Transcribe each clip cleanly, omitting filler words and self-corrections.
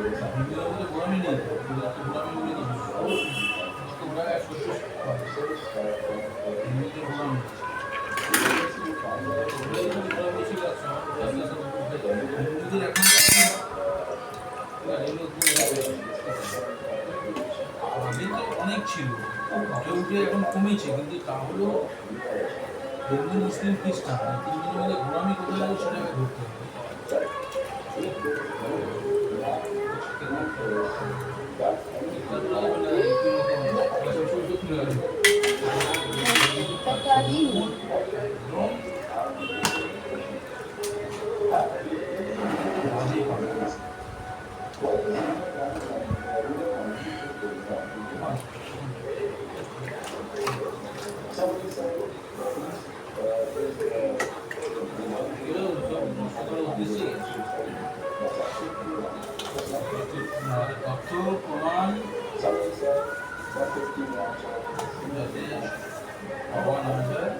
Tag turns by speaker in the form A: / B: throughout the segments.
A: হিন্দুদের গোড়ামি নেই, গোড়ামি বলে কিছু ওরা শস্য হিন্দুদের গোড়ামি গোড়ামি ছিল হিন্দুদের এখন অনেক ছিল, হয়ে উঠে এখন কমেছে, কিন্তু তাহলেও হিন্দু মুসলিম খ্রিস্টান তিনজনের মধ্যে গোড়ামি কোথায় গেল সেটাকে ধরতে হবে। তথ্য প্রমাণ যাতে পাওয়া না যায়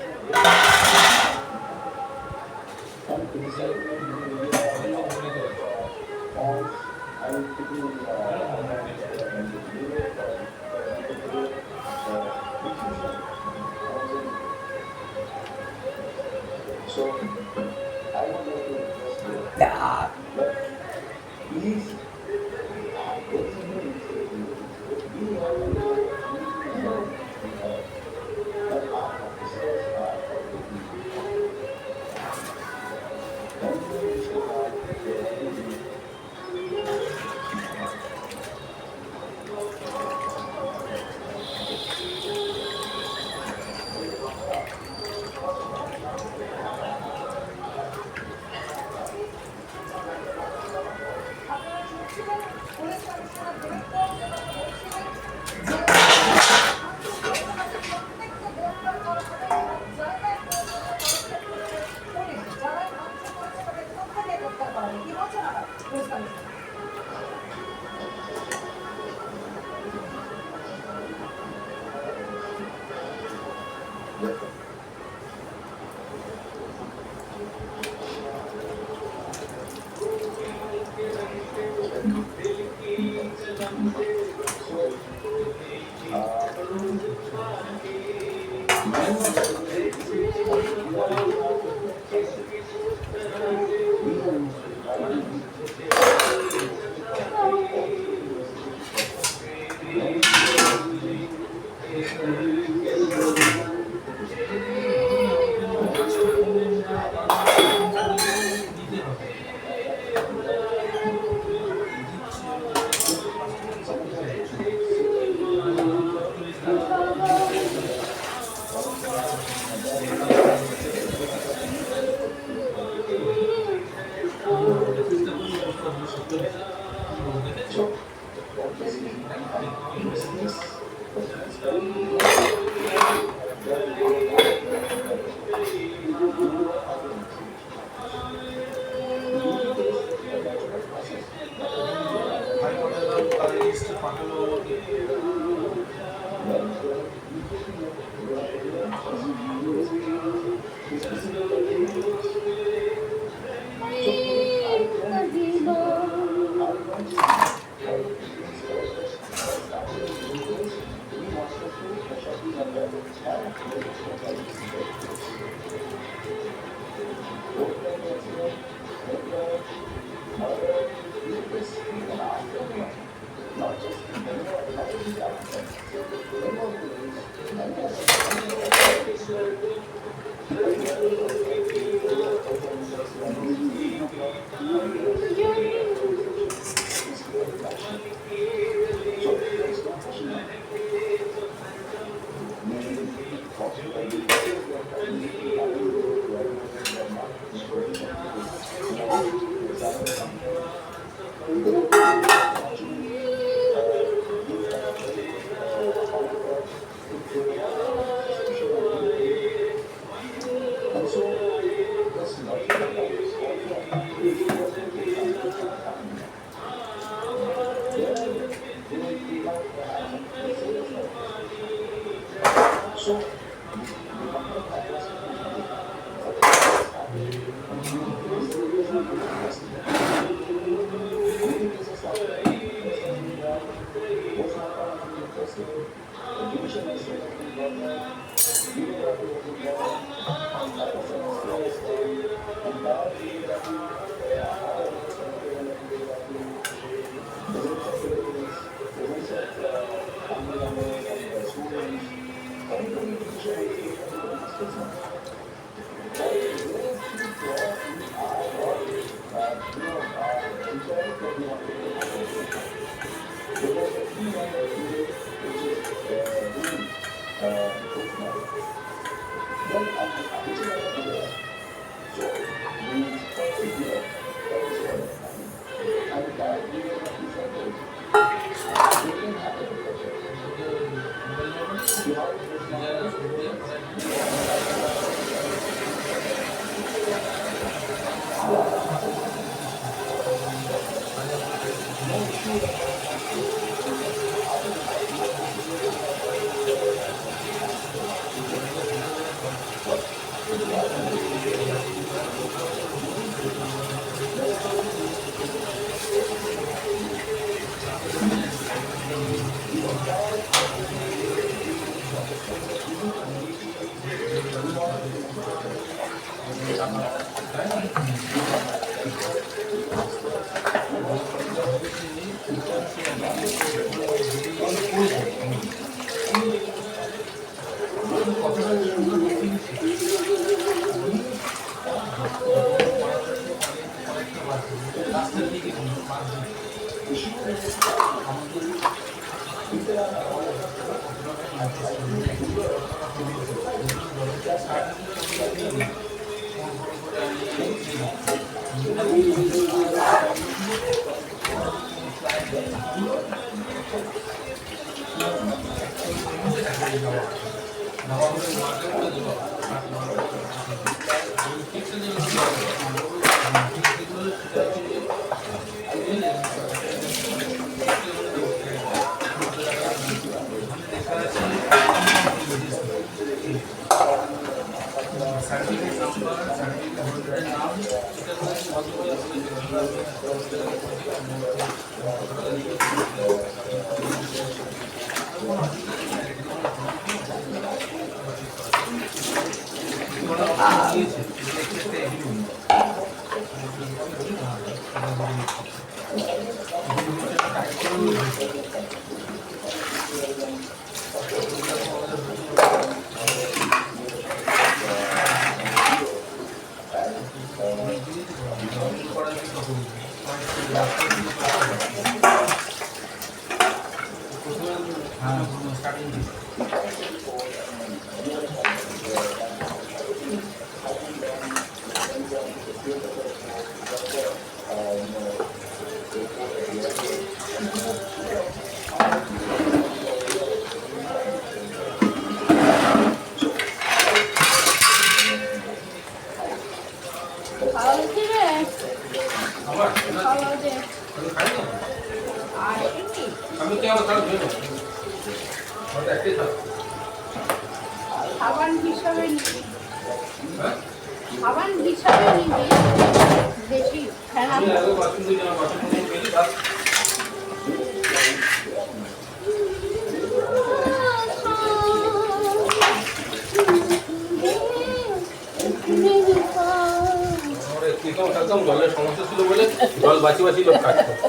B: জলের সমস্যা ছিল বলে জল বাঁচি বাঁচি লোক কাজ করতো।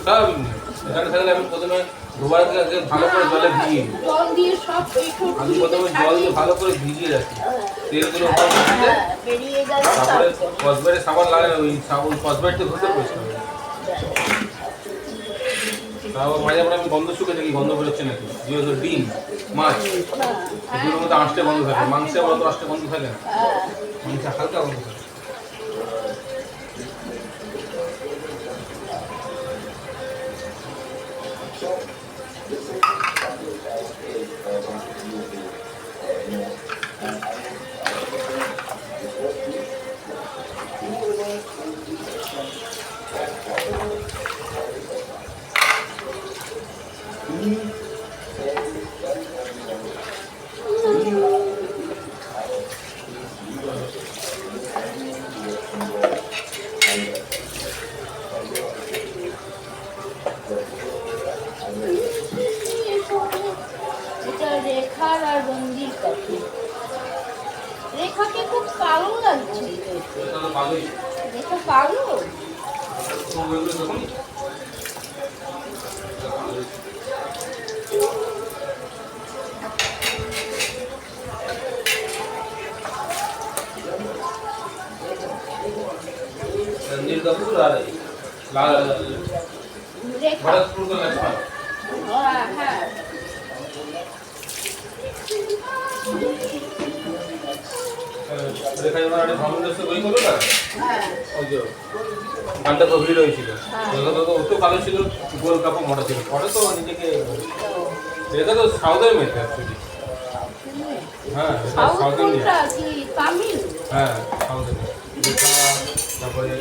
B: সব এখানে থাকলে আমি প্রথমে দুবার ভালো করে জলে ভিজিয়ে আমি প্রথমে জল দিয়ে ভালো করে ভিজিয়ে রাখি, তেলগুলো তারপরে কসবারে সাবান লাগাই, ওই সাবান কসবারটা ধুতে পরিষ্কার হয়। তারপর মাঝে মাঝে আমি গন্ধ শুকে দেখি গন্ধ বেরোচ্ছে নাকি, যেহেতু ডিম মাছ এগুলোর মধ্যে আঁশটে গন্ধ থাকে, মাংসে অত আঁশটে গন্ধ থাকে না, মাংসে হালকা গন্ধ থাকে।
C: রেখাকে খুব কালো লাগছে, রেখা কালো।
B: रणधीर कपूर आ रही भरतपुर का लक्ष्मण।
C: হ্যাঁ
B: রেখা যখন একটা ধর্মদেশে বই করলো না, ওই যে গানটা তো ভিড় হয়েছিল, তো ভালো ছিল, গোল কাপড় মোটা ছিল, পরে তো নিজেকে রেখা তো সাউথের মেয়ে অ্যাকচুয়ালি। হ্যাঁ সাউথের মেয়ে, হ্যাঁ সাউথের মেয়ে। তারপরে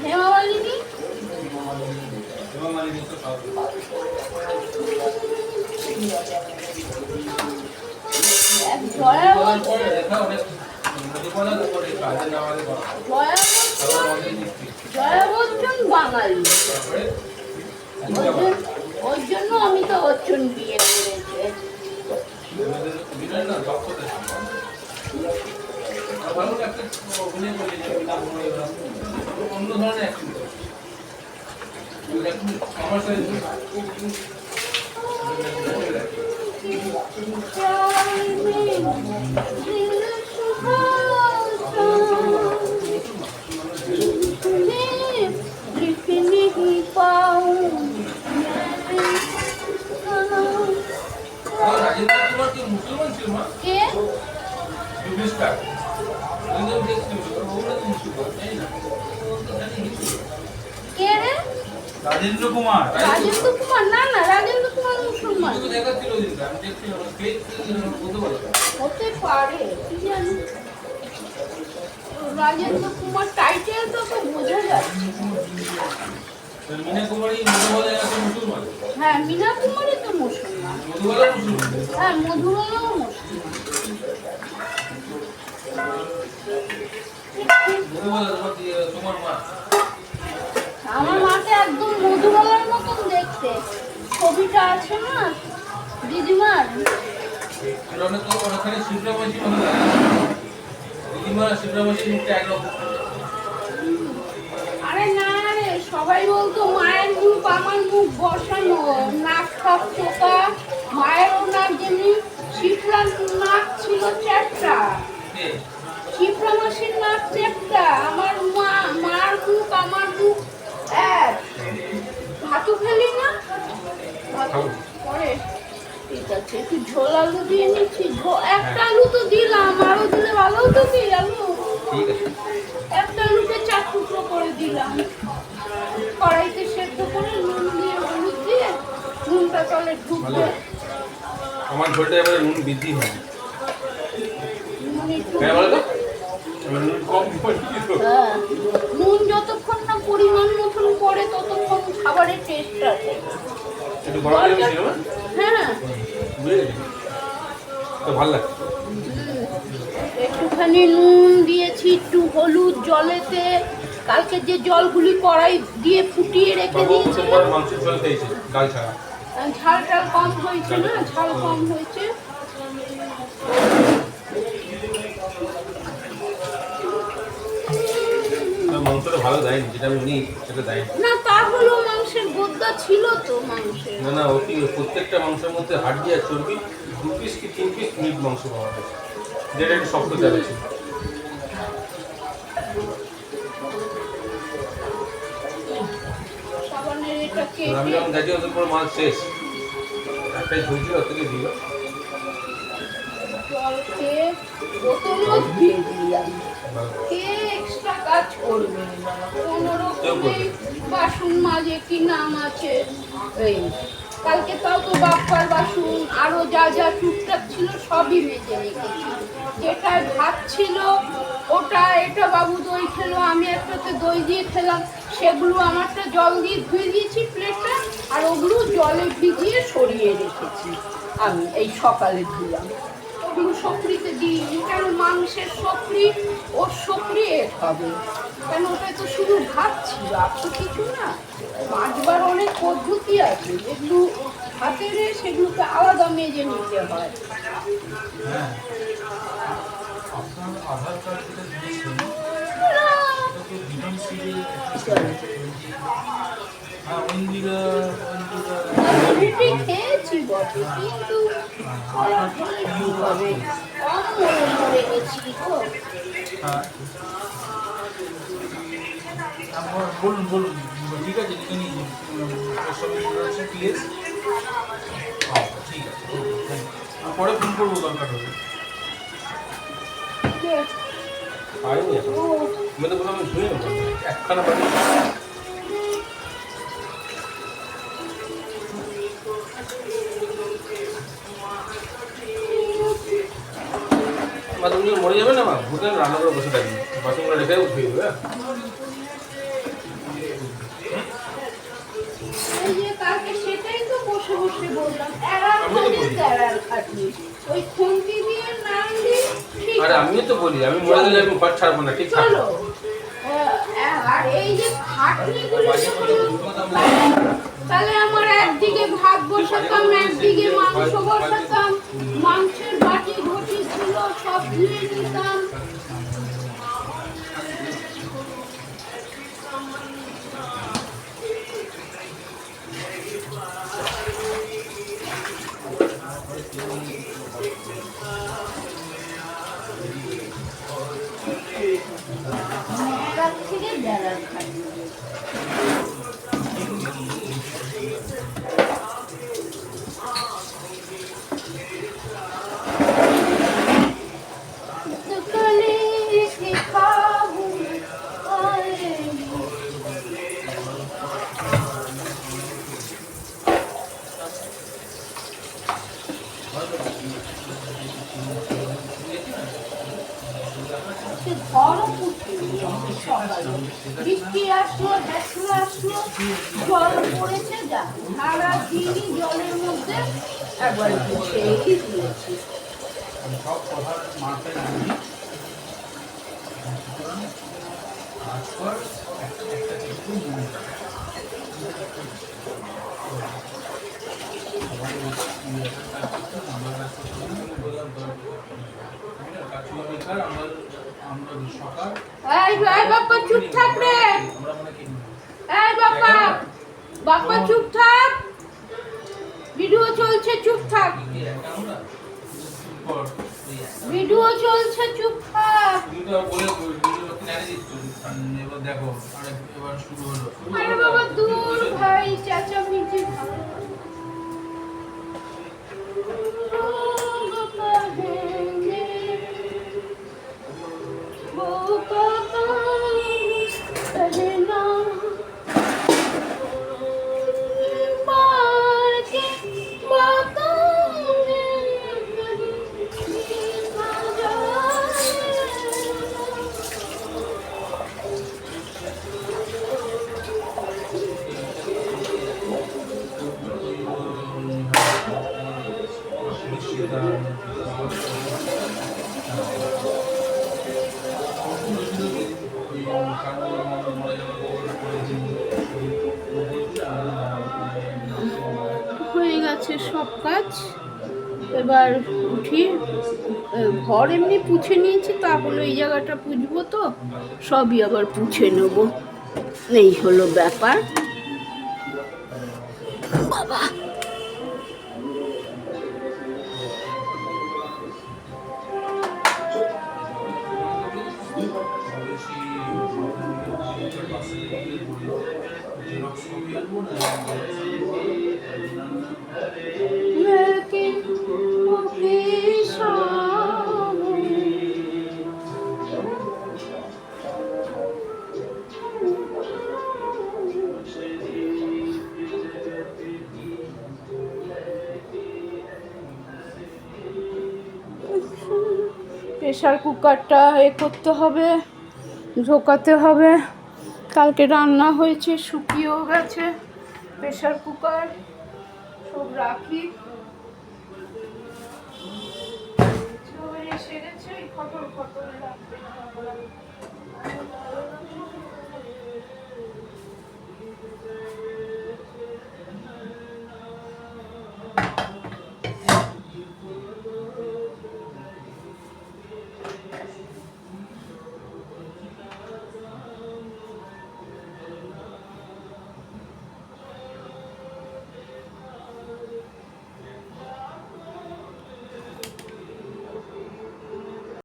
C: হেমা মালিনী জয়া বচ্চন বাঙালি, ওই জন্য অমিতাভ বচ্চন বিয়ে করেছে।
A: অন্য ধরনের আমার সাথে রাজেন্দ্র কুমার কি মুসলমান ছিল মা?
C: কে? কে রে?
A: রাজেন্দ্র কুমার
C: রাজেন্দ্র কুমার? না না, রাজেন্দ্র কুমার মুসলমান হতে পারে, কি জানি। রাজেন্দ্র কুমার টাইটেলটা তো বোঝা যায়।
A: মিনা কুমারী মধুবালা মুসলমান।
C: হ্যাঁ, মিনা কুমারী তো মুসলমান।
A: মধুবালা মুসলমান।
C: হ্যাঁ, মধুবালাও মুসলমান।
A: মধুবালা তোমার মা?
C: আমার মাকে একদম মধুবালার মতন দেখতে। ছবিটা আছে না দিদিমার?
A: ওখানে শিবরামাসী দিদিমা শিবরামাসীর মুখটা একরকম।
C: আরে না রে, সবাই বলতো মায়ের মুখ আমার মুখ বসানো, নাক সব চোখা। মায়েরও নাক যেমনি, শিবরার নাক ছিল চ্যাপটা, শিবরামাসীর নাক চ্যাপটা। আমার মার মুখ আমার মুখ এক। ভাতু খেলি না? পরে ঠিক আছে, একটু ঝোল আলু দিয়ে নিচ্ছি। একটা আলু তো দিলাম, আরো দিলে ভালো হতো কি? আলু একটা আলুকে 4 টুকরো করে দিলাম, কড়াইতে সেদ্ধ করে নুন দিয়ে হলুদ দিয়ে, নুনটা তলে ঢুকবে।
B: আমার ঝোলটা এবারে নুন বৃদ্ধি হয়।
C: নুন একটু
B: হ্যাঁ বলো তো, নুন কম পড়ি তো।
C: হ্যাঁ, নুন যতক্ষণ না পরিমাণ মতন পড়ে ততক্ষণ খাবারের টেস্ট আছে।
B: একটু গরম করে ছিল না?
C: হ্যাঁ,
B: বুঝে গেছি। তো ভালো লাগে।
C: একটুখানি নুন দিয়েছি, একটু হলুদ জলেতে। কালকে যে জলগুলি কড়াই দিয়ে ফুটিয়ে রেখে
B: বাবু
C: দিয়েছি,
B: তোমার মাংসের ঝোল খেয়েছে ডাল ছাড়া।
C: ঝালটা কম হয়েছে না? ঝাল কম হয়েছে।
B: মাংসটা ভালো দেয়নি, যেটা আমি নিই সেটা দেয়নি।
C: না, তাহলেও মাংসের গোদ্দা ছিল তো মাংসের।
B: না না, ওটি প্রত্যেকটা মাংসের মধ্যে হাড্ডি আর চর্বি 2 পিস কি 3 পিস মিট মাংস পাওয়া গেছে, যেটা একটু শক্ত জায়গা ছিল।
C: সাবানের এটা
B: আমি
C: কেটে
B: যখন গেছি ওদের পর মাছ শেষ, একটাই ঝুলছিল ওর থেকে দিল।
C: জল খেয়ে বোতলও দিয়ে দিলাম। কে এক্সট্রা কাজ করবে? কোনোরকমেই বাসন মাজে কি নাম আছে এই। কালকে তাও তো বাপ্পার বাসন আরো যা যা টুকটাক ছিল সবই মেজে রেখেছি। যেটা ভাত ছিল ওটা, এটা বাবু দই খেলো, আমি একটাতে দই দিয়ে খেলাম, সেগুলো আমারটা জল দিয়ে ধুয়ে দিয়েছি প্লেটটা, আর ওগুলো জলে ভিজিয়ে সরিয়ে রেখেছি। আমি এই সকালে ধুলাম। ওগুলো সক্রিতে দিই, কেন মাংসের সক্রি, ওর সক্রি হবে কেন? ওটা তো শুধু ভাত ছিল, আর তো কিছু না। মাজবার অনেক পদ্ধতি আছে, যেগুলো হাতের সেগুলোকে আলাদা মেজে নিতে হয়।
A: হ্যাঁ, আপনার আধার কার্ড যেটা দিয়েছেন বিধানসভা হ্যাঁ ইন্দিরা
C: রুটি খেয়েছি বটে, কিন্তু ওরা বলে কি হবে, কম মরে গেছি গো।
A: হ্যাঁ বলুন বলুন, ঠিক আছে লিখে নিয়ে প্লিজ। ঠিক আছে, আমি পরে ফোন করবো দরকার হবে।
B: পারিনি এখন, আমি তো বললাম ধুয়ে নেবো একখানা পানি। তুমি মরে যাবে না মা, ভূতের রান্না করে বসে থাকবে, বাসনগুলো রেখে ধুয়ে দেবে।
C: বললাম এড়ার খাটনি ওই খুন্তি দিয়ে নাড়লি ঠিক
B: আরে আমিও তো বলি আমি মরে গেলে আমি ঘর ছাড়বো না, ঠিক আছে?
C: চলো আর এই যে খাটনিগুলো তাহলে আমার একদিকে ভাত বসাতাম, একদিকে মাংস বসাতাম, মাংসের বাটি ঘটি ছিল সব ধুয়ে নিতাম। মেয়েরার থেকে বেড়ার খাটনি। বৃষ্টি আসলো, ঝাঁকুলো আসলো, জল পড়েছে, যা সারা দিনই জলের মধ্যে একবার বসেই দিয়েছি।
A: সব কথার মাথায় রাখবি, তারপর একটা কিছু মনে রাখবি।
C: এই বাপ্পা চুপ থাক রে, এই বাপ্পা চুপ থাক, ভিডিও চলছে, চুপ থাক, ভিডিও চলছে, চুপ থাক।
A: দেখো এবার শুরু হলো।
C: আরে বাবা দূর ভাই, চেঁচামেচি হয়ে গেছে সব কাজ। এবার উঠি, ঘর এমনি পুছে নিয়েছি, তাহলে এই জায়গাটা পুছবো তো, সবই আবার পুছে নেব, এই হলো ব্যাপার। বাবা প্রেশার কুকারটা করতে হবে, ঢোকাতে হবে। কালকে রান্না হয়েছে, শুকিয়েও গেছে প্রেশার কুকার, সব রাখি। এসে গেছে, খটর খটর লাগবে।